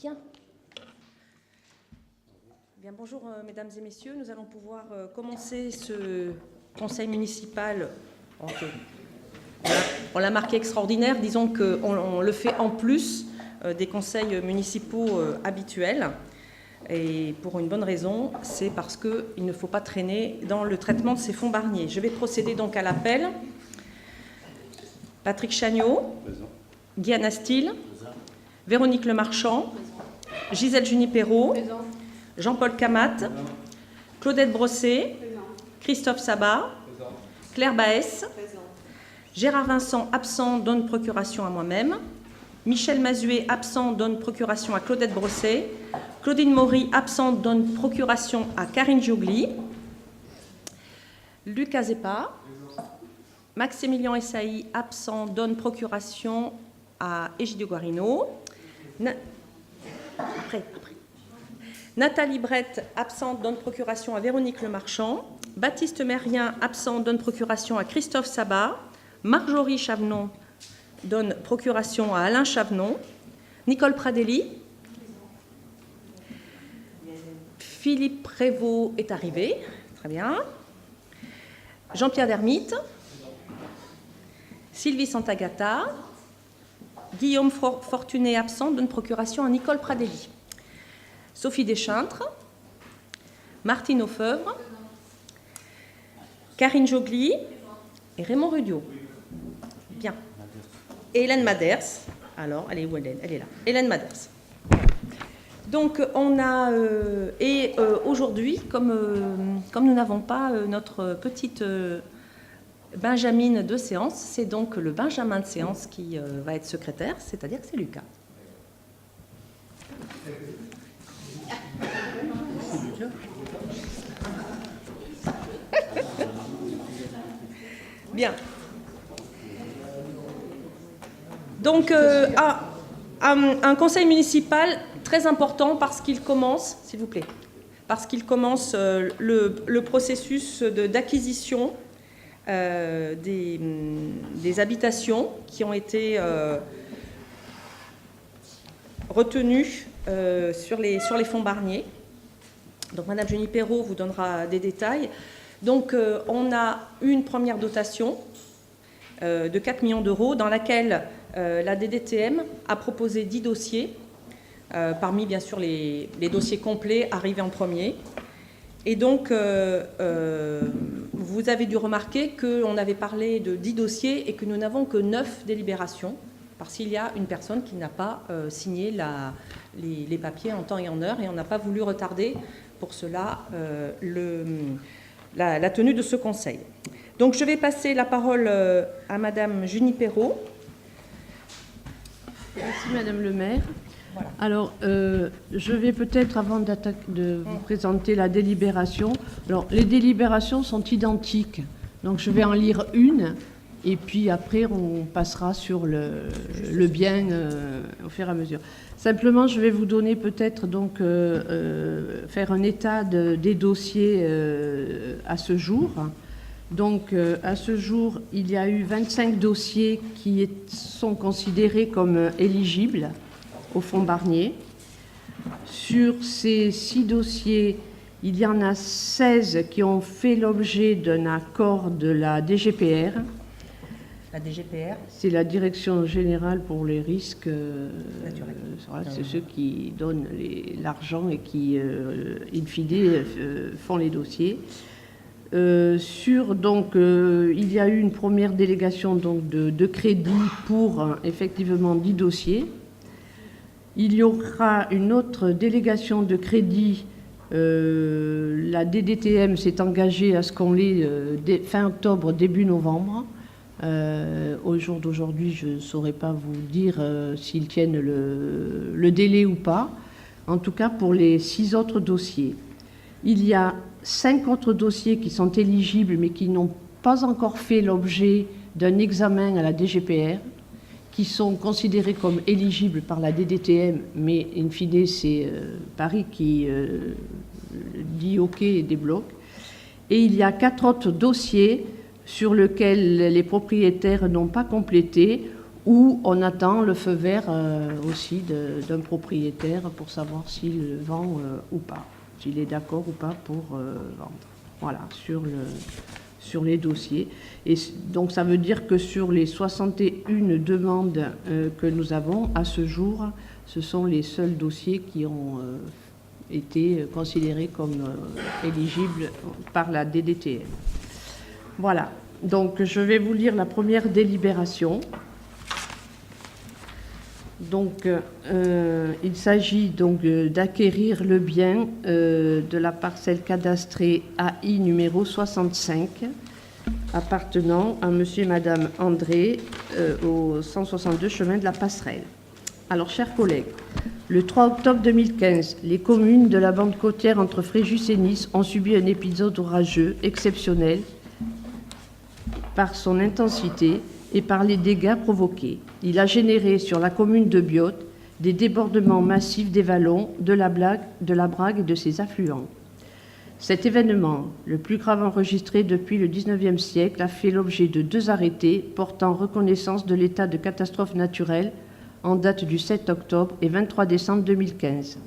Bien. Bien, bonjour mesdames et messieurs, nous allons pouvoir commencer ce conseil municipal. On l'a marqué extraordinaire, disons qu'on le fait en plus des conseils municipaux habituels. Et pour une bonne raison, c'est parce qu'il ne faut pas traîner dans le traitement de ces fonds Barnier. Je vais procéder donc à l'appel. Patrick Chagnot, Guy Anastil, Véronique Lemarchand, Gisèle Junipero, Jean-Paul Camat, Claudette Brossé, Christophe Sabat, Claire Baès, Gérard Vincent, absent, donne procuration à moi-même, Michel Mazuet, absent, donne procuration à Claudette Brossé, Claudine Maury, absente, donne procuration à Karine Giogli, Lucas Zepa, Maximilien Essaï, absent, donne procuration à Egidio Guarino, Nathalie Brett, absente, donne procuration à Véronique Lemarchand, Baptiste Merrien, absent, donne procuration à Christophe Sabat, Marjorie Chavenon, donne procuration à Alain Chavenon, Nicole Pradelli, Philippe Prévost est arrivé, très bien, Jean-Pierre Dermite, Sylvie Santagata, Guillaume Fortuné, absent, donne procuration à Nicole Pradelli, Sophie Deschintres, Martine Aufeuvre, Karine Giogli et Raymond Rudio. Bien. Et Hélène Maders. Alors, elle est où Hélène ? Elle est là. Hélène Maders. Donc, on a... aujourd'hui, comme nous n'avons pas notre petite Benjamin de séance, c'est donc le Benjamin de séance qui va être secrétaire, c'est-à-dire que c'est Lucas. Bien. Donc, un conseil municipal très important parce qu'il commence, s'il vous plaît, parce qu'il commence le processus d'acquisition des habitations qui ont été retenues sur les fonds Barnier. Donc, Madame Junipero vous donnera des détails. Donc, on a une première dotation de 4 millions d'euros dans laquelle la DDTM a proposé 10 dossiers, parmi bien sûr les dossiers complets arrivés en premier. Et donc, vous avez dû remarquer qu'on avait parlé de 10 dossiers et que nous n'avons que 9 délibérations, parce qu'il y a une personne qui n'a pas signé les papiers en temps et en heure, et on n'a pas voulu retarder pour cela la tenue de ce conseil. Donc, je vais passer la parole à Madame Junipero. Merci Madame le maire. Voilà. Alors, je vais peut-être, avant de vous présenter la délibération, alors les délibérations sont identiques, donc je vais en lire une, et puis après on passera sur le bien au fur et à mesure. Simplement, je vais vous donner peut-être donc faire un état des dossiers à ce jour. Donc, à ce jour, il y a eu 25 dossiers qui sont considérés comme éligibles au fonds Barnier. Sur ces 6 dossiers, il y en a 16 qui ont fait l'objet d'un accord de la DGPR. La DGPR, c'est la Direction Générale pour les Risques naturels. Voilà, c'est ceux qui donnent l'argent et qui, in fine, font les dossiers. Il y a eu une première délégation donc, de crédit pour effectivement 10 dossiers. Il y aura une autre délégation de crédit. La DDTM s'est engagée à ce qu'on l'ait fin octobre, début novembre. Au jour d'aujourd'hui, je ne saurais pas vous dire s'ils tiennent le délai ou pas. En tout cas, pour les 6 autres dossiers. Il y a 5 autres dossiers qui sont éligibles mais qui n'ont pas encore fait l'objet d'un examen à la DGPR, qui sont considérés comme éligibles par la DDTM, mais in fine c'est Paris qui dit OK et débloque. Et il y a 4 autres dossiers sur lesquels les propriétaires n'ont pas complété où on attend le feu vert aussi d'un propriétaire pour savoir s'il vend ou pas, s'il est d'accord ou pas pour vendre. Voilà, sur les dossiers. Et donc ça veut dire que sur les 61 demandes que nous avons à ce jour, ce sont les seuls dossiers qui ont été considérés comme éligibles par la DDTM. Voilà, donc je vais vous lire la première délibération. Donc, il s'agit donc d'acquérir le bien de la parcelle cadastrée AI numéro 65, appartenant à monsieur et madame André, au 162 chemin de la Passerelle. Alors, chers collègues, le 3 octobre 2015, les communes de la bande côtière entre Fréjus et Nice ont subi un épisode orageux exceptionnel par son intensité et par les dégâts provoqués. Il a généré sur la commune de Biot des débordements massifs des vallons, de la Brague et de ses affluents. Cet événement, le plus grave enregistré depuis le XIXe siècle, a fait l'objet de 2 arrêtés portant reconnaissance de l'état de catastrophe naturelle en date du 7 octobre et 23 décembre 2015.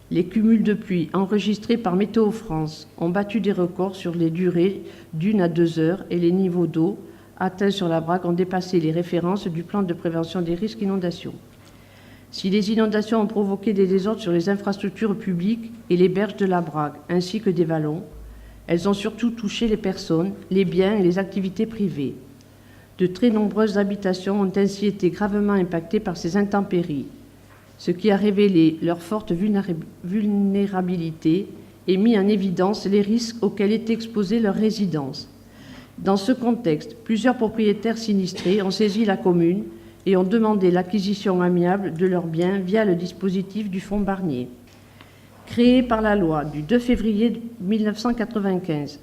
Les cumuls de pluie enregistrés par Météo France ont battu des records sur les durées d'1 à 2 heures et les niveaux d'eau atteints sur la Brague ont dépassé les références du plan de prévention des risques inondations. Si les inondations ont provoqué des désordres sur les infrastructures publiques et les berges de la Brague, ainsi que des vallons, elles ont surtout touché les personnes, les biens et les activités privées. De très nombreuses habitations ont ainsi été gravement impactées par ces intempéries, ce qui a révélé leur forte vulnérabilité et mis en évidence les risques auxquels étaient exposées leurs résidences. Dans ce contexte, plusieurs propriétaires sinistrés ont saisi la commune et ont demandé l'acquisition amiable de leurs biens via le dispositif du Fonds Barnier. Créé par la loi du 2 février 1995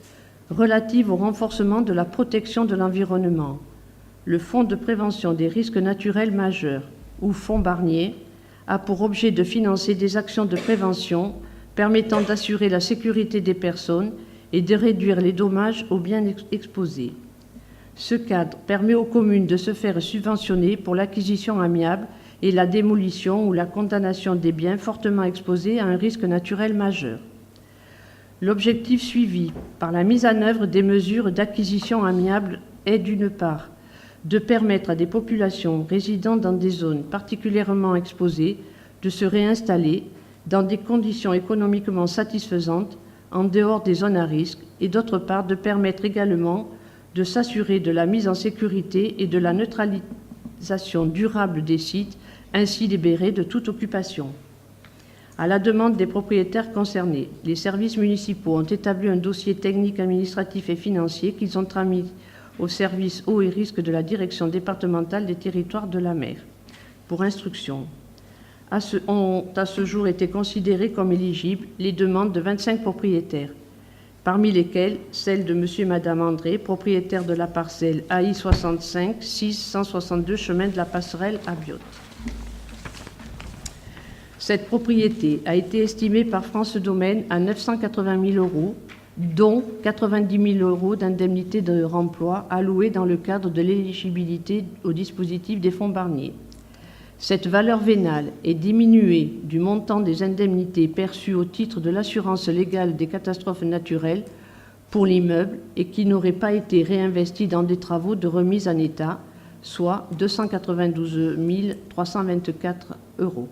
relative au renforcement de la protection de l'environnement, le Fonds de prévention des risques naturels majeurs, ou Fonds Barnier, a pour objet de financer des actions de prévention permettant d'assurer la sécurité des personnes et de réduire les dommages aux biens exposés. Ce cadre permet aux communes de se faire subventionner pour l'acquisition amiable et la démolition ou la condamnation des biens fortement exposés à un risque naturel majeur. L'objectif suivi par la mise en œuvre des mesures d'acquisition amiable est d'une part de permettre à des populations résidant dans des zones particulièrement exposées de se réinstaller dans des conditions économiquement satisfaisantes en dehors des zones à risque, et d'autre part de permettre également de s'assurer de la mise en sécurité et de la neutralisation durable des sites ainsi libérés de toute occupation. À la demande des propriétaires concernés, les services municipaux ont établi un dossier technique, administratif et financier qu'ils ont transmis au service eau et risque de la direction départementale des territoires de la mer pour instruction. Ont à ce jour été considérées comme éligibles les demandes de 25 propriétaires, parmi lesquels celle de monsieur et madame André, propriétaires de la parcelle AI 65 6 162 chemin de la Passerelle à Biot. Cette propriété a été estimée par France Domaine à 980 000 €, dont 90 000 € d'indemnité de remploi allouée dans le cadre de l'éligibilité au dispositif des fonds Barnier. Cette valeur vénale est diminuée du montant des indemnités perçues au titre de l'assurance légale des catastrophes naturelles pour l'immeuble et qui n'auraient pas été réinvesties dans des travaux de remise en état, soit 292 324 €.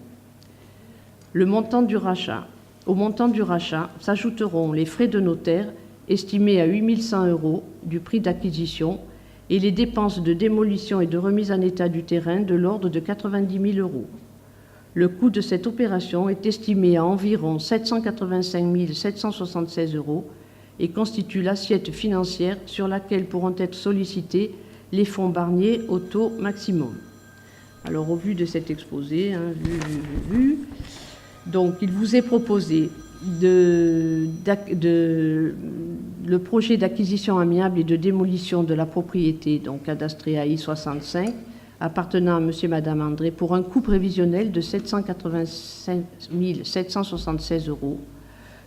Au montant du rachat s'ajouteront les frais de notaire estimés à 8 100 € du prix d'acquisition et les dépenses de démolition et de remise en état du terrain de l'ordre de 90 000 €. Le coût de cette opération est estimé à environ 785 776 € et constitue l'assiette financière sur laquelle pourront être sollicités les fonds Barnier au taux maximum. Alors, au vu de cet exposé, donc il vous est proposé le projet d'acquisition amiable et de démolition de la propriété, donc cadastrée AI 65, appartenant à monsieur et madame André, pour un coût prévisionnel de 785 776 €,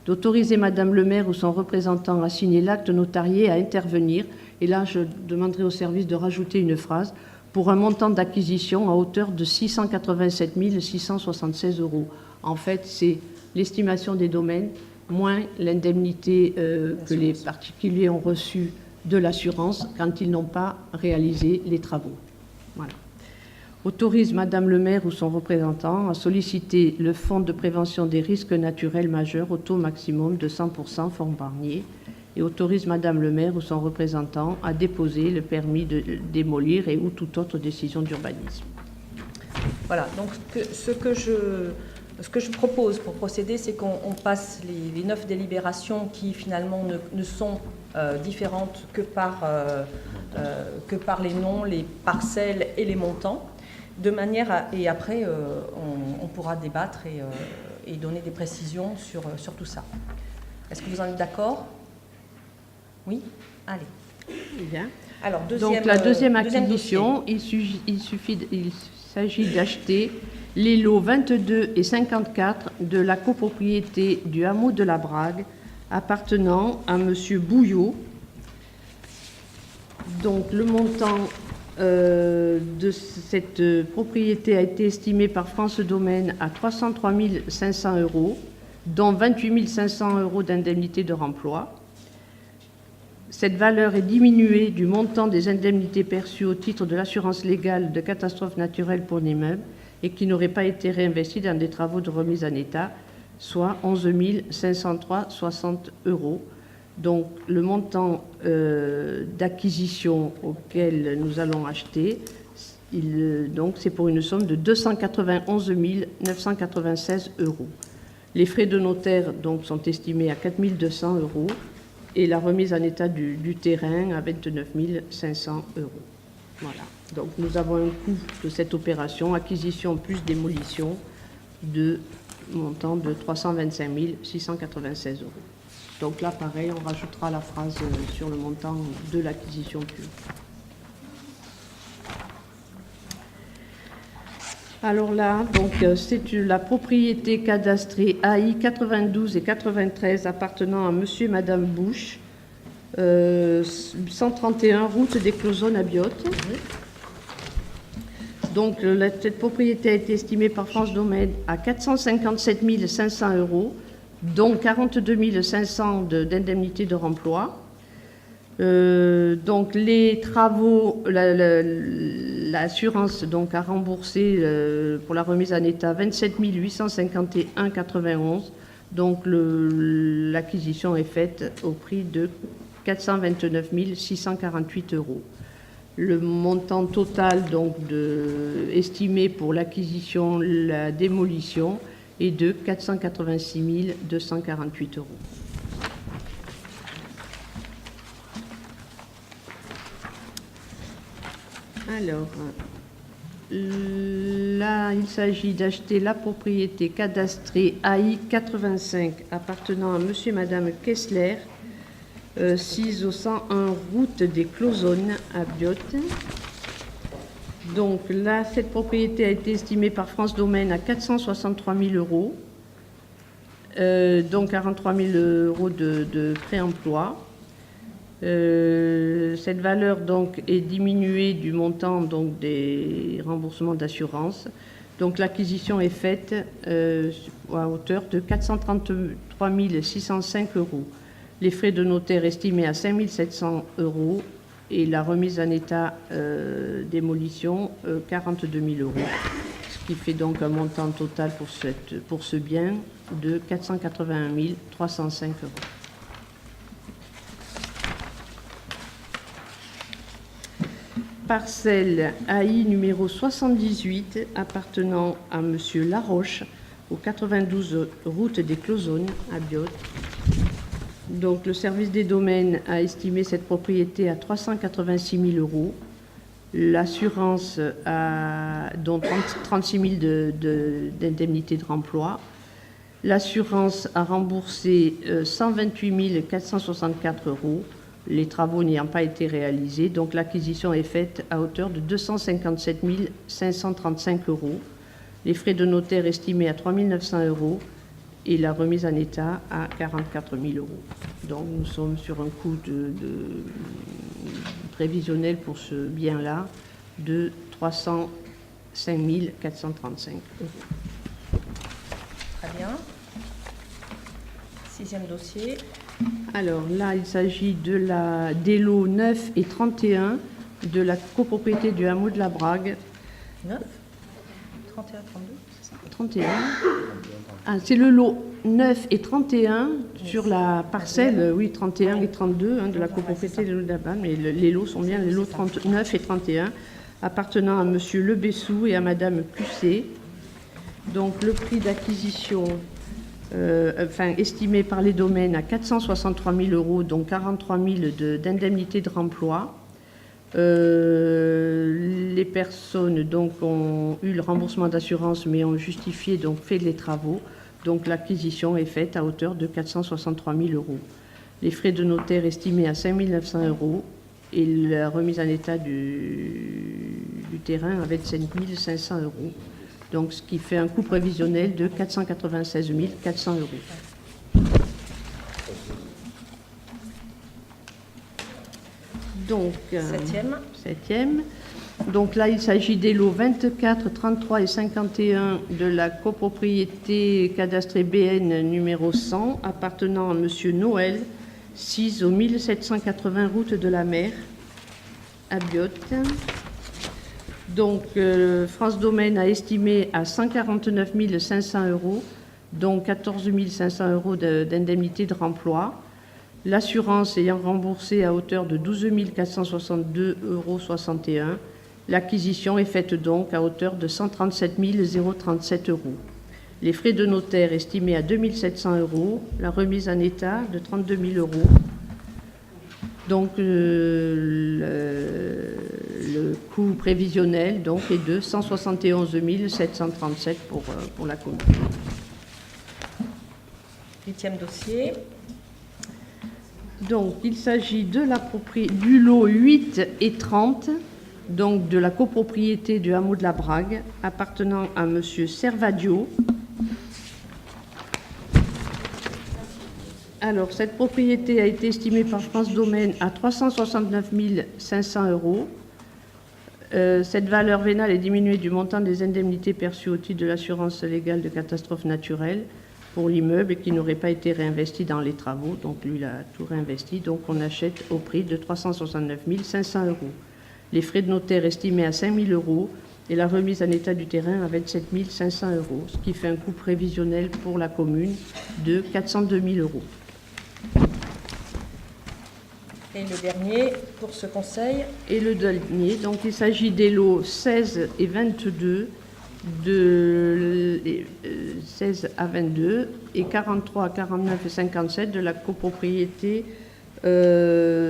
d'autoriser madame le maire ou son représentant à signer l'acte notarié à intervenir, et là je demanderai au service de rajouter une phrase, pour un montant d'acquisition à hauteur de 687 676 €. En fait, c'est l'estimation des domaines moins l'indemnité que les particuliers ont reçue de l'assurance quand ils n'ont pas réalisé les travaux. Voilà. Autorise Madame le maire ou son représentant à solliciter le Fonds de prévention des risques naturels majeurs au taux maximum de 100% fonds Barnier et autorise Madame le maire ou son représentant à déposer le permis de démolir et ou toute autre décision d'urbanisme. Voilà, donc ce que je propose pour procéder, c'est qu'on passe les 9 délibérations qui finalement ne sont différentes que par les noms, les parcelles et les montants, de manière à, et après on pourra débattre et donner des précisions sur tout ça. Est-ce que vous en êtes d'accord? Oui? Allez. Bien. Alors, donc la deuxième acquisition, il s'agit d'acheter les lots 22 et 54 de la copropriété du hameau de la Brague appartenant à M. Bouillot. Donc le montant de cette propriété a été estimé par France Domaine à 303 500 €, dont 28 500 € d'indemnité de remploi. Cette valeur est diminuée du montant des indemnités perçues au titre de l'assurance légale de catastrophe naturelle pour l'immeuble et qui n'auraient pas été réinvestis dans des travaux de remise en état, soit 11 503,60 €. Donc le montant d'acquisition auquel nous allons acheter, donc c'est pour une somme de 291 996 €. Les frais de notaire donc, sont estimés à 4 200 € et la remise en état du terrain à 29 500 €. Voilà. Donc nous avons un coût de cette opération, acquisition plus démolition, de montant de 325 696 €. Donc là, pareil, on rajoutera la phrase sur le montant de l'acquisition pure. Alors là, donc, c'est la propriété cadastrée AI 92 et 93 appartenant à Monsieur et Madame Bouche, 131 route des Clozones à Biote. Donc cette propriété a été estimée par France Domaine à 457 500 €, dont 42 500 d'indemnité de remploi. Donc les travaux, l'assurance donc a remboursé pour la remise en état 27 851,91 €. Donc l'acquisition est faite au prix de 429 648 €. Le montant total donc estimé pour l'acquisition, la démolition est de 486 248 €. Alors, là, il s'agit d'acheter la propriété cadastrée AI 85 appartenant à Monsieur et Madame Kessler, 6 au 101 route des Clozones à Biote. Donc là, cette propriété a été estimée par France Domaine à 463 000 €, donc 43 000 € de préemploi. Cette valeur donc est diminuée du montant donc des remboursements d'assurance. Donc l'acquisition est faite à hauteur de 433 605 €. Les frais de notaire estimés à 5 700 € et la remise en état démolition 42 000 €, ce qui fait donc un montant total pour ce bien de 481 305 €. Parcelle AI numéro 78 appartenant à Monsieur Laroche, au 92 route des Clozones à Biote. Donc le service des domaines a estimé cette propriété à 386 000 €. L'assurance a donc 36 000 d'indemnité de remploi. L'assurance a remboursé 128 464 €. Les travaux n'ayant pas été réalisés, donc l'acquisition est faite à hauteur de 257 535 €. Les frais de notaire estimés à 3 900 € et la remise en état à 44 000 €. Donc nous sommes sur un coût prévisionnel pour ce bien-là de 305 435 €. Très bien. 6e dossier. Alors là, il s'agit des lots 9 et 31 de la copropriété du hameau de la Brague. 9, 31, 32, c'est ça? 31. Ah, c'est le lot 9 et 31 sur la parcelle, oui, 31 et 32 de la copropriété de la Brague, mais les lots sont bien les lots 39 et 31, appartenant à Monsieur Le Bessou et à Madame Cusset. Donc le prix d'acquisition, estimé par les domaines à 463 000 €, dont 43 000 d'indemnité de remploi. Les personnes donc ont eu le remboursement d'assurance mais ont justifié donc fait les travaux. Donc l'acquisition est faite à hauteur de 463 000 €. Les frais de notaire estimés à 5 900 € et la remise en état du terrain à 27 500 €. Donc ce qui fait un coût prévisionnel de 496 400 €. Donc, 7e. Donc là, il s'agit des lots 24, 33 et 51 de la copropriété cadastrée BN numéro 100, appartenant à Monsieur Noël, 6 au 1780 route de la Mer, à Biote. Donc, France Domaine a estimé à 149 500 €, dont 14 500 € d'indemnité de remploi. L'assurance ayant remboursé à hauteur de 12 462,61 €. L'acquisition est faite donc à hauteur de 137 037 €. Les frais de notaire estimés à 2 700 €. La remise en état de 32 000 €. Donc le coût prévisionnel donc, est de 171 737 € pour la commune. 8e dossier. Donc, il s'agit du lot 8 et 30, donc de la copropriété du hameau de la Brague, appartenant à Monsieur Servadio. Alors, cette propriété a été estimée par France Domaine à 369 500 €. Cette valeur vénale est diminuée du montant des indemnités perçues au titre de l'assurance légale de catastrophe naturelle pour l'immeuble et qui n'aurait pas été réinvesti dans les travaux. Donc lui, il a tout réinvesti. Donc on achète au prix de 369 500 €. Les frais de notaire estimés à 5 000 € et la remise en état du terrain à 27 500 €, ce qui fait un coût prévisionnel pour la commune de 402 000 €. Et le dernier pour ce conseil. Et le dernier, donc il s'agit des lots 16 et 22, de 16 à 22 et 43, 49 et 57 de la copropriété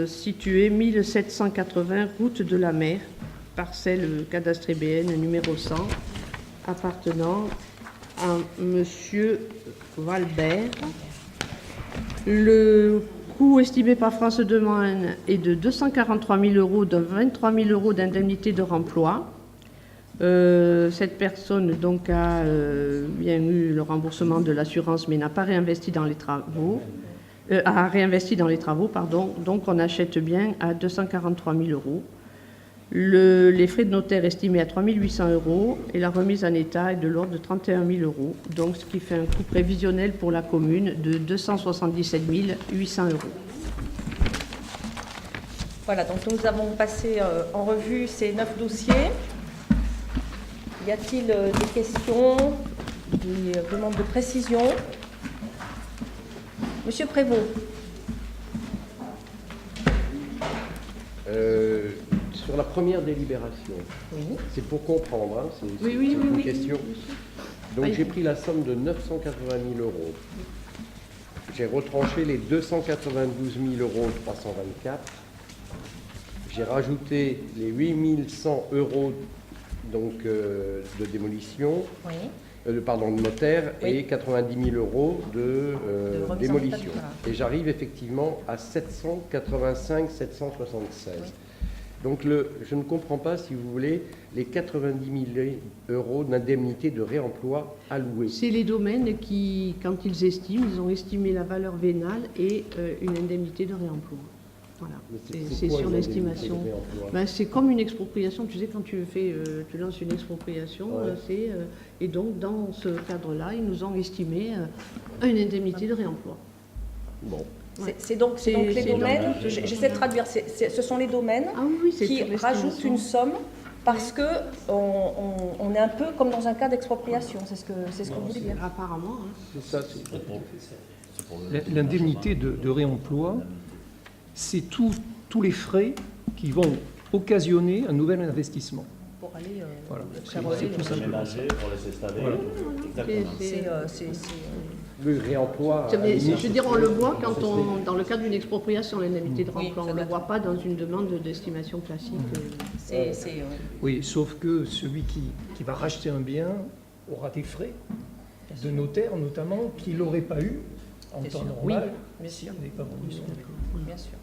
située 1780 route de la Mer, parcelle cadastrée BN numéro 100, appartenant à Monsieur Valbert. Le coût estimé par France Domaine est de 243 000 €, dont 23 000 € d'indemnité de remploi. Cette personne donc a bien eu le remboursement de l'assurance mais n'a pas réinvesti dans les travaux. A réinvesti dans les travaux, pardon. Donc on achète bien à 243 000 €. Les frais de notaire estimés à 3 800 € et la remise en état est de l'ordre de 31 000 €. Donc ce qui fait un coût prévisionnel pour la commune de 277 800 €. Voilà, donc nous avons passé en revue ces 9 dossiers. Y a-t-il des questions, des demandes de précision? Monsieur Prévost. Sur la première délibération, Oui. c'est pour comprendre, hein, c'est Oui. une question. Donc j'ai pris la somme de 980 000 €. J'ai retranché les 292 324 €. J'ai rajouté les 8 100 € donc, de démolition, Oui. de notaire, Oui. et 90 000 € de remise en démolition. état du terrain. Et j'arrive effectivement à 785 776. Oui. Donc je ne comprends pas, si vous voulez, les 90 000 € d'indemnité de réemploi alloués. C'est les domaines qui, quand ils ont estimé la valeur vénale et une indemnité de réemploi. Voilà. Mais C'est quoi, sur les l'estimation. indemnités de réemploi Ben, c'est comme une expropriation. Tu sais, quand tu lances une expropriation, Ouais. et donc dans ce cadre-là, ils nous ont estimé une indemnité de réemploi. Bon. C'est donc C'est- les c'est domaines, dans tout- j'essaie de traduire, ce sont les domaines Ah oui, c'est qui sur l'estimation. rajoutent une somme parce que on est un peu comme dans un cas d'expropriation, c'est ce que vous voulez dire. Apparemment. Hein. C'est ça, c'est... L'indemnité de réemploi, c'est tous les frais qui vont occasionner un nouvel investissement. Pour aller Voilà, faire c'est tout simplement ça. Ménager pour laisser staller. Voilà. Exactement. Le réemploi... Je à la limite, veux dire, on le voit quand dans le cadre d'une expropriation, l'indemnité de Oui, réemploi. ça On ne le doit voit pas dans une demande d'estimation classique. Oui, sauf que celui qui va racheter un bien aura des frais de notaire notamment qu'il n'aurait pas eu en Bien temps sûr. normal bien s'il sûr. n'avait pas vendu son bien. Bien sûr.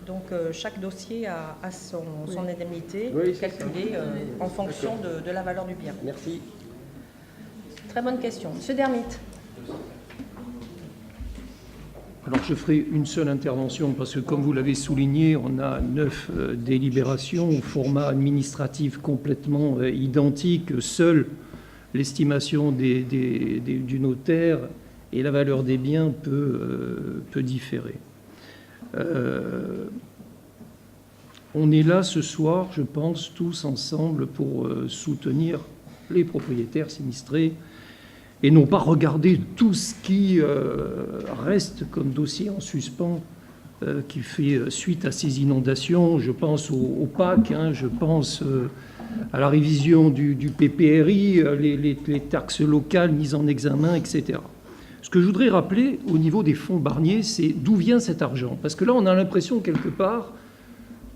Donc chaque dossier a son indemnité Oui, c'est calculée en fonction de la valeur du bien. Merci. Très bonne question. Monsieur Dermite. Alors je ferai une seule intervention parce que comme vous l'avez souligné, on a 9 délibérations au format administratif complètement identique. Seule l'estimation du notaire et la valeur des biens peut différer. On est là ce soir, je pense, tous ensemble pour soutenir les propriétaires sinistrés et non pas regarder tout ce qui reste comme dossier en suspens qui fait suite à ces inondations. Je pense au PAC, je pense à la révision du PPRI, les taxes locales mises en examen, etc. Ce que je voudrais rappeler au niveau des fonds Barnier, c'est d'où vient cet argent. Parce que là, on a l'impression quelque part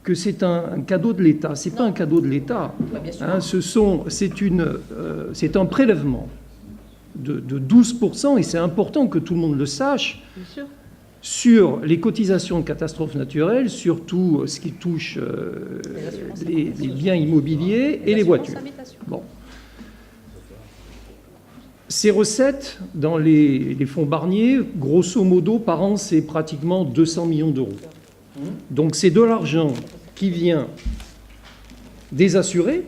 que c'est un cadeau de l'État. Ce n'est pas un cadeau de l'État. Bien sûr. C'est un prélèvement de 12%, et c'est important que tout le monde le sache, Bien sûr. sur les cotisations de catastrophes naturelles, sur tout ce qui touche les biens immobiliers et les voitures. Bon. Ces recettes dans les fonds Barnier, grosso modo, par an, c'est pratiquement 200 millions d'euros. Donc c'est de l'argent qui vient des assurés,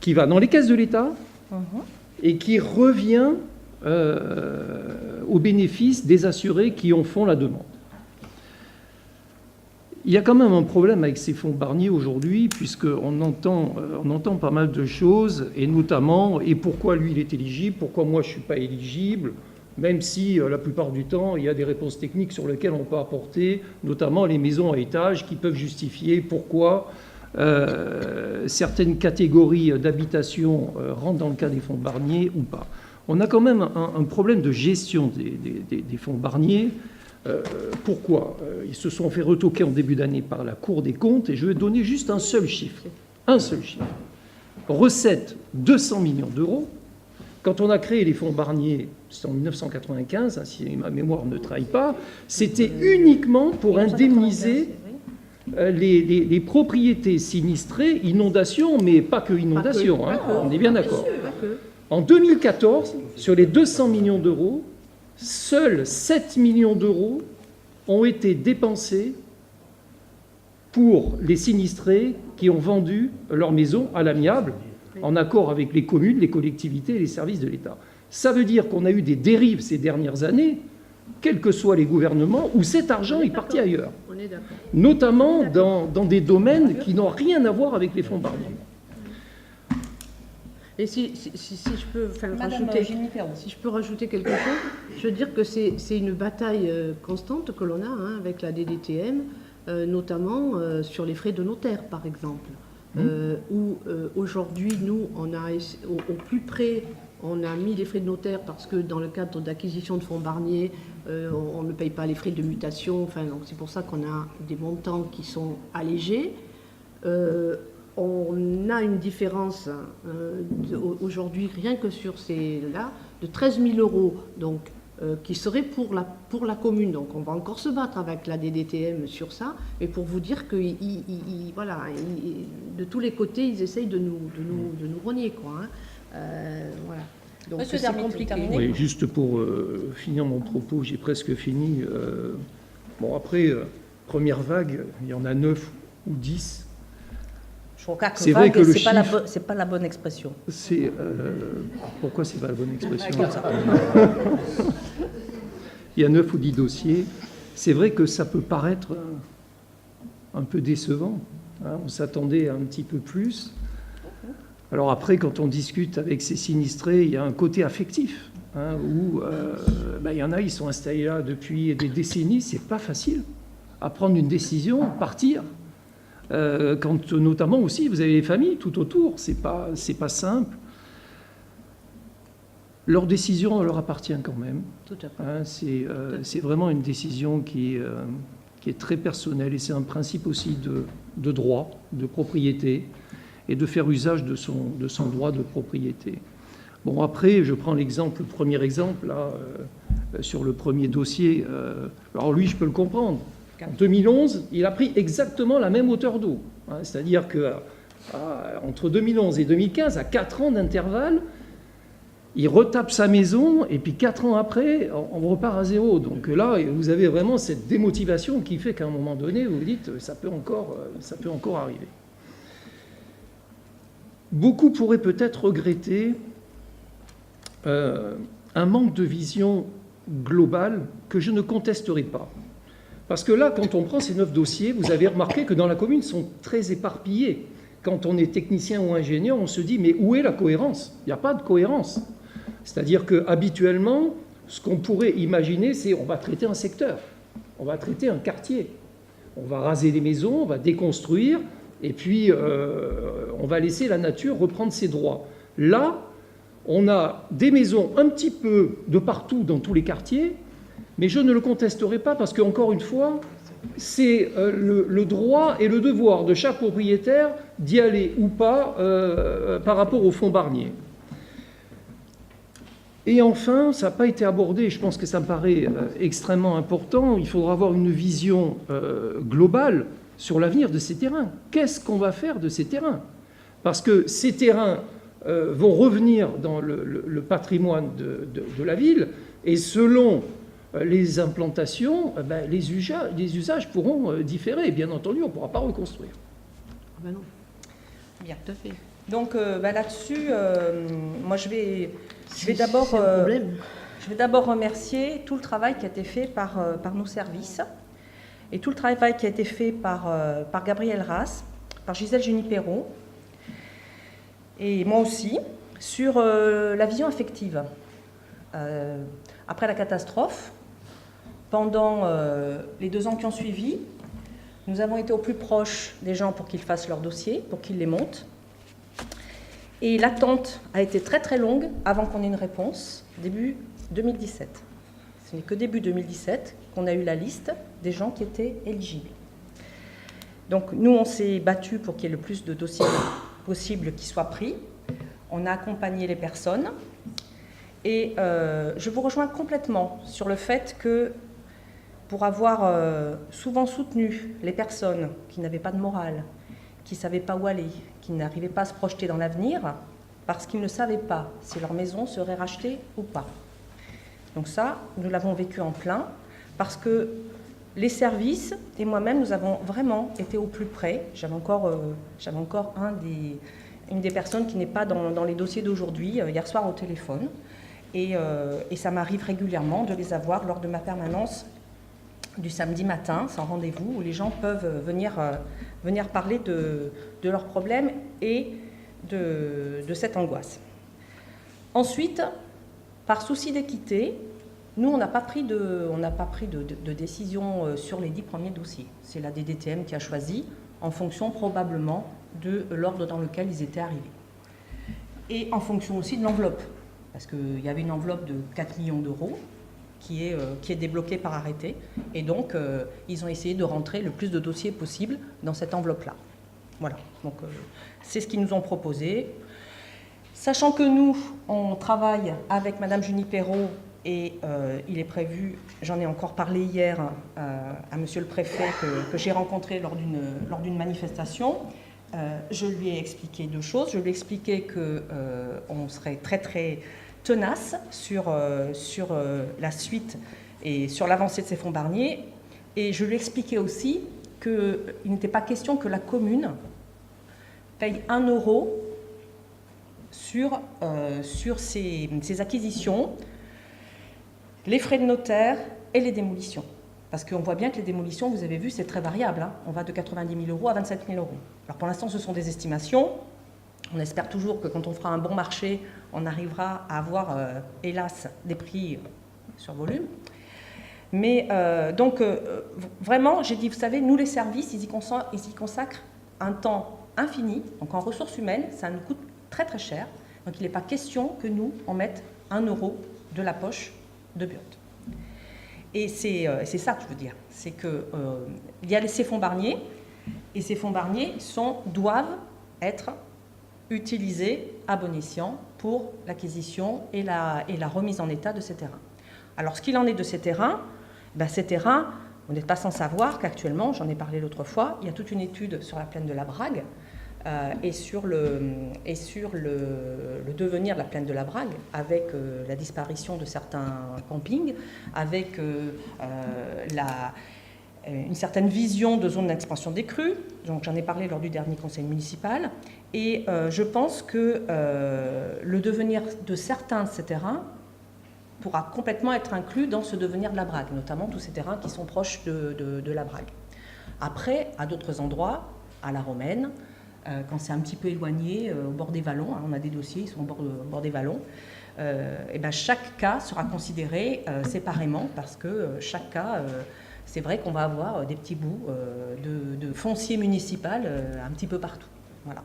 qui va dans les caisses de l'État et qui revient au bénéfice des assurés qui en font la demande. Il y a quand même un problème avec ces fonds Barnier aujourd'hui, puisqu'on entend pas mal de choses, et notamment, et pourquoi lui il est éligible, pourquoi moi je ne suis pas éligible, même si la plupart du temps, il y a des réponses techniques sur lesquelles on peut apporter, notamment les maisons à étages, qui peuvent justifier pourquoi certaines catégories d'habitation rentrent dans le cas des fonds Barnier ou pas. On a quand même un problème de gestion des fonds Barnier. Pourquoi ils se sont fait retoquer en début d'année par la Cour des comptes, et je vais donner juste un seul chiffre. Un seul chiffre. Recette, 200 millions d'euros. Quand on a créé les fonds Barnier, c'était en 1995, si ma mémoire ne trahit pas, c'était uniquement pour indemniser les propriétés sinistrées, inondations, mais pas que inondations, on est bien d'accord. En 2014, sur les 200 millions d'euros, seuls 7 millions d'euros ont été dépensés pour les sinistrés qui ont vendu leur maison à l'amiable, en accord avec les communes, les collectivités et les services de l'État. Ça veut dire qu'on a eu des dérives ces dernières années, quels que soient les gouvernements, où cet argent est parti ailleurs. On est d'accord. Notamment dans des domaines qui n'ont rien à voir avec les fonds Barnier. Et si je peux Madame Eugénie Perrault. si je peux rajouter quelque chose, je veux dire que c'est une bataille constante que l'on a avec la DDTM, notamment sur les frais de notaire, par exemple. Où aujourd'hui, nous, on a au plus près, on a mis les frais de notaire parce que dans le cadre d'acquisition de fonds Barnier, on ne paye pas les frais de mutation. Enfin, donc c'est pour ça qu'on a des montants qui sont allégés. On a une différence aujourd'hui, rien que sur ces-là, de 13 000 euros, donc, qui serait pour la commune. Donc on va encore se battre avec la DDTM sur ça, mais pour vous dire que voilà, de tous les côtés, ils essayent de nous rogner, quoi. Voilà. Donc Monsieur c'est Dermite, compliqué. terminé. Oui, juste pour finir mon propos, j'ai presque fini. Bon, après, première vague, il y en a 9 ou 10. Je crois que C'est vrai vague, que le c'est pas la bonne expression. Pourquoi c'est pas la bonne expression? Il y a 9 ou 10 dossiers. C'est vrai que ça peut paraître un peu décevant. Hein, on s'attendait à un petit peu plus. Alors après, quand on discute avec ces sinistrés, il y a un côté affectif, hein, où il y en a, ils sont installés là depuis des décennies. C'est pas facile à prendre une décision, partir. Quand notamment aussi vous avez les familles tout autour, c'est pas simple. Leur décision leur appartient quand même. Tout à fait. Hein, c'est vraiment une décision qui est très personnelle et c'est un principe aussi de droit, de propriété et de faire usage de son droit de propriété. Bon, après, je prends le premier exemple, là, sur le premier dossier. Alors lui, je peux le comprendre. En 2011, il a pris exactement la même hauteur d'eau. Hein, c'est-à-dire qu'entre 2011 et 2015, à 4 ans d'intervalle, il retape sa maison et puis 4 ans après, on repart à zéro. Donc là, vous avez vraiment cette démotivation qui fait qu'à un moment donné, vous vous dites ça peut encore arriver. Beaucoup pourraient peut-être regretter un manque de vision globale que je ne contesterai pas. Parce que là, quand on prend ces 9 dossiers, vous avez remarqué que dans la commune, ils sont très éparpillés. Quand on est technicien ou ingénieur, on se dit, mais où est la cohérence? Il n'y a pas de cohérence. C'est-à-dire qu'habituellement, ce qu'on pourrait imaginer, c'est on va traiter un secteur, on va traiter un quartier, on va raser les maisons, on va déconstruire, et puis on va laisser la nature reprendre ses droits. Là, on a des maisons un petit peu de partout dans tous les quartiers, mais je ne le contesterai pas parce qu'encore une fois, c'est le droit et le devoir de chaque propriétaire d'y aller ou pas par rapport au fonds Barnier. Et enfin, ça n'a pas été abordé, je pense que ça me paraît extrêmement important, il faudra avoir une vision globale sur l'avenir de ces terrains. Qu'est-ce qu'on va faire de ces terrains? Parce que ces terrains vont revenir dans le patrimoine de la ville, et selon les implantations, les usages pourront différer. Bien entendu, on ne pourra pas reconstruire. Ah ben non. Bien, tout à fait. Donc là-dessus, moi je vais d'abord remercier tout le travail qui a été fait par nos services et tout le travail qui a été fait par Gabriel Ras, par Gisèle Junipero et moi aussi sur la vision affective. Après la catastrophe, pendant les 2 ans qui ont suivi, nous avons été au plus proche des gens pour qu'ils fassent leur dossier, pour qu'ils les montent. Et l'attente a été très très longue avant qu'on ait une réponse, début 2017. Ce n'est que début 2017 qu'on a eu la liste des gens qui étaient éligibles. Donc nous, on s'est battus pour qu'il y ait le plus de dossiers possible qui soient pris. On a accompagné les personnes. Et je vous rejoins complètement sur le fait que pour avoir souvent soutenu les personnes qui n'avaient pas de morale, qui ne savaient pas où aller, qui n'arrivaient pas à se projeter dans l'avenir, parce qu'ils ne savaient pas si leur maison serait rachetée ou pas. Donc ça, nous l'avons vécu en plein, parce que les services et moi-même, nous avons vraiment été au plus près. J'avais encore une des personnes qui n'est pas dans les dossiers d'aujourd'hui, hier soir au téléphone. Et ça m'arrive régulièrement de les avoir lors de ma permanence du samedi matin, sans rendez-vous, où les gens peuvent venir parler de leurs problèmes et de cette angoisse. Ensuite, par souci d'équité, nous, on n'a pas pris de décision sur les 10 premiers dossiers. C'est la DDTM qui a choisi, en fonction probablement de l'ordre dans lequel ils étaient arrivés. Et en fonction aussi de l'enveloppe, parce qu'il y avait une enveloppe de 4 millions d'euros qui est débloquée par arrêté. Et donc, ils ont essayé de rentrer le plus de dossiers possible dans cette enveloppe-là. Voilà, donc c'est ce qu'ils nous ont proposé. Sachant que nous, on travaille avec Madame Junipero et il est prévu, j'en ai encore parlé hier à Monsieur le Préfet que j'ai rencontré lors d'une manifestation. Je lui ai expliqué 2 choses. Je lui ai expliqué qu'on serait très très tenace sur la suite et sur l'avancée de ces fonds Barnier. Et je lui ai expliqué aussi qu'il n'était pas question que la commune paye 1 euro sur ces acquisitions, les frais de notaire et les démolitions. Parce qu'on voit bien que les démolitions, vous avez vu, c'est très variable. Hein. On va de 90 000 € à 27 000 €. Alors pour l'instant, ce sont des estimations. On espère toujours que quand on fera un bon marché, on arrivera à avoir, hélas, des prix sur volume. Mais vraiment, j'ai dit, vous savez, nous les services, ils y consacrent un temps infini. Donc en ressources humaines, ça nous coûte très très cher. Donc il n'est pas question que nous, on mette 1 euro de la poche de Burtt. Et c'est ça que je veux dire. C'est qu'il y a ces fonds Barnier, et ces fonds Barnier doivent être utilisés à bon escient pour l'acquisition et la remise en état de ces terrains. Alors ce qu'il en est de ces terrains, ces terrains, on n'est pas sans savoir qu'actuellement, j'en ai parlé l'autre fois, il y a toute une étude sur la plaine de la Brague et sur le devenir de la plaine de la Brague, avec la disparition de certains campings, avec une certaine vision de zone d'expansion des crues. Donc j'en ai parlé lors du dernier conseil municipal. Et je pense que le devenir de certains de ces terrains pourra complètement être inclus dans ce devenir de la Brague, notamment tous ces terrains qui sont proches de la Brague. Après, à d'autres endroits, à la Romaine, quand c'est un petit peu éloigné, au bord des vallons, hein, on a des dossiers, ils sont au bord des vallons, chaque cas sera considéré séparément, parce que chaque cas, c'est vrai qu'on va avoir des petits bouts de foncier municipal un petit peu partout. Voilà.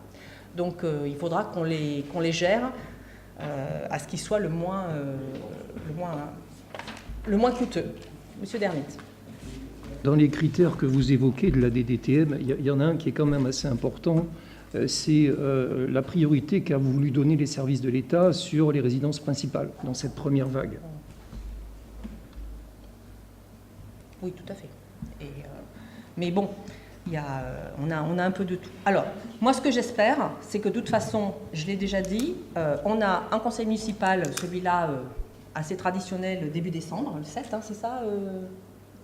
Donc il faudra qu'on les gère à ce qu'il soit le moins coûteux. Monsieur Dermite. Dans les critères que vous évoquez de la DDTM, il y en a un qui est quand même assez important, c'est la priorité qu'a voulu donner les services de l'État sur les résidences principales dans cette première vague. Oui, tout à fait. Mais bon, on a un peu de tout. Alors, moi, ce que j'espère, c'est que de toute façon, je l'ai déjà dit, on a un conseil municipal, celui-là, assez traditionnel, début décembre, le 7, hein, c'est ça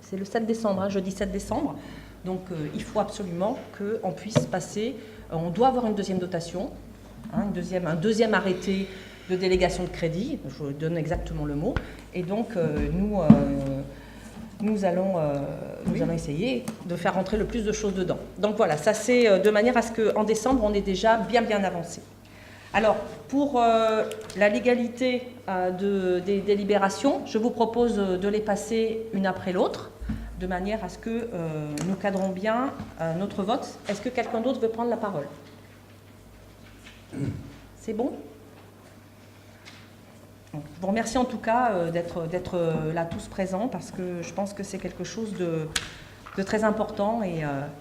c'est le 7 décembre, hein, jeudi 7 décembre. Donc, il faut absolument qu'on puisse passer... on doit avoir une deuxième dotation, hein, un deuxième arrêté de délégation de crédit, je vous donne exactement le mot. Et donc, nous allons essayer de faire rentrer le plus de choses dedans. Donc voilà, ça c'est de manière à ce qu'en décembre, on est déjà bien avancé. Alors, pour la légalité des délibérations, je vous propose de les passer une après l'autre, de manière à ce que nous cadrons bien notre vote. Est-ce que quelqu'un d'autre veut prendre la parole? C'est bon? Je vous remercie en tout cas d'être là tous présents, parce que je pense que c'est quelque chose de très important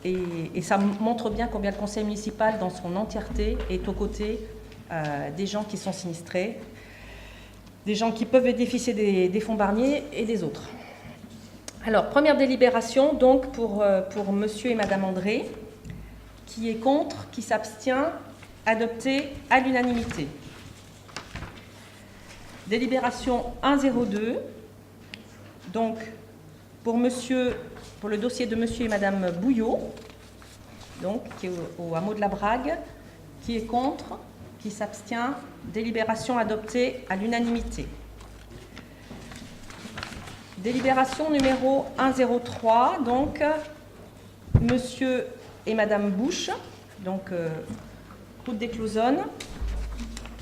et ça montre bien combien le conseil municipal dans son entièreté est aux côtés des gens qui sont sinistrés, des gens qui peuvent bénéficier des fonds Barnier et des autres. Alors, première délibération donc pour monsieur et madame André, qui est contre, qui s'abstient, adopté à l'unanimité. Délibération 102, donc pour le dossier de monsieur et madame Bouillot, donc qui est au hameau de la Brague, qui est contre, qui s'abstient, délibération adoptée à l'unanimité. Délibération numéro 103, donc monsieur et madame Bouche, donc route des Cloisonnes,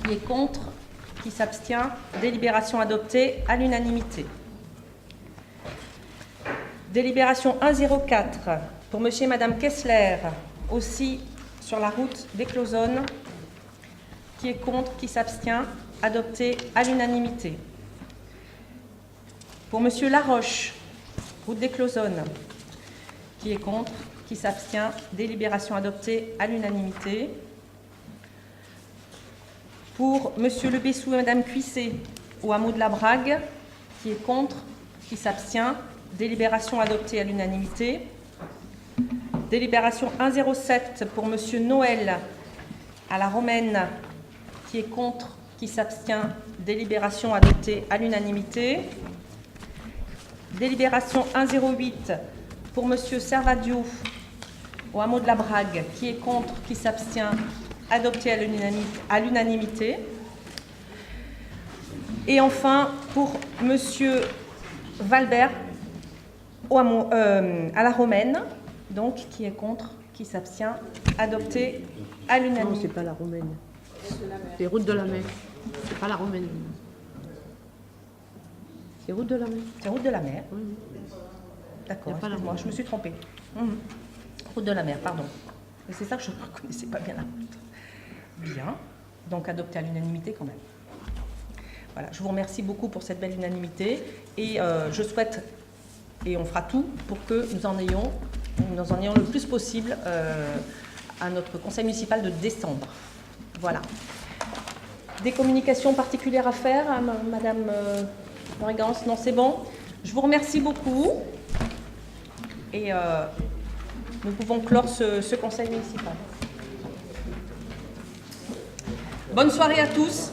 qui est contre, qui s'abstient, délibération adoptée à l'unanimité. Délibération 104 pour monsieur et madame Kessler, aussi sur la route des Cloisonnes, qui est contre, qui s'abstient, adopté à l'unanimité. Pour monsieur Laroche, route des Cloisonnes, qui est contre, qui s'abstient, délibération adoptée à l'unanimité. Pour monsieur Le Bessou et madame Cuissé, au hameau de la Brague, qui est contre, qui s'abstient, délibération adoptée à l'unanimité. Délibération 107 pour monsieur Noël, à la Romaine, qui est contre, qui s'abstient, délibération adoptée à l'unanimité. Délibération 108 pour Monsieur Servadio, au hameau de la Brague, qui est contre, qui s'abstient, adopté à l'unanimité. Et enfin, pour Monsieur Valbert, au hameau, à la Romaine, donc qui est contre, qui s'abstient, adopté à Non, l'unanimité. c'est pas la Romaine. C'est Route de la Mer. C'est pas la Romaine. C'est Route de la Mer. C'est Route de la Mer. Oui. D'accord, Y a pas la excuse-moi, route. je me suis trompée. Route de la Mer, pardon. Et c'est ça que je ne reconnaissais pas bien la route. Bien, donc adopté à l'unanimité quand même. Voilà, je vous remercie beaucoup pour cette belle unanimité et je souhaite, et on fera tout pour que nous en ayons le plus possible à notre conseil municipal de décembre. Voilà. Des communications particulières à faire, hein, Madame Morigance? Non, c'est bon. Je vous remercie beaucoup et nous pouvons clore ce conseil municipal. Bonne soirée à tous.